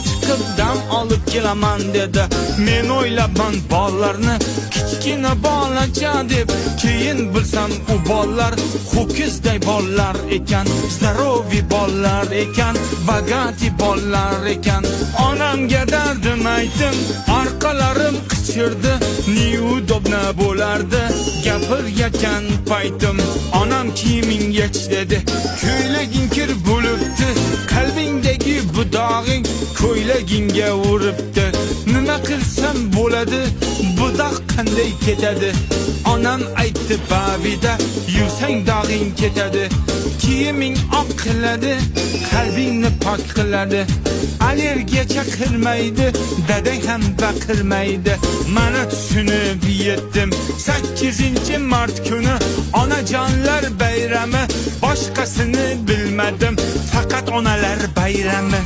chiqib dam olib kelaman dedi. Men o'ylabman bollarni kichkina bolacha deb, keyin bilsam u bollar ho'kizday bollar ekan, zdarovi bollar ekan, bagati bollar ekan. Onamga dardim aytdim, orqalarim qichirdi, neudobna bo'lardi gapirayotgan paytim. Onam kiyiming yech dedi, ko'ylaging kir bo'libdi, qalbingdagi bu dog'ing ko'ylagingga uribdi. Nima qilsam bo'ladi, bu dog' qanday ketadi? Onam aytdi, bavida yursang dog'ing ketadi. Kiyiming oq qiladi, qalbingni pok qiladi. Allergiya chaqirmaydi, dadang ham baqirmaydi. Mana tushunib yetdim. 8-mart kuni onajonlar bayrami, boshqasini bilmadim, faqat onalar bayrami.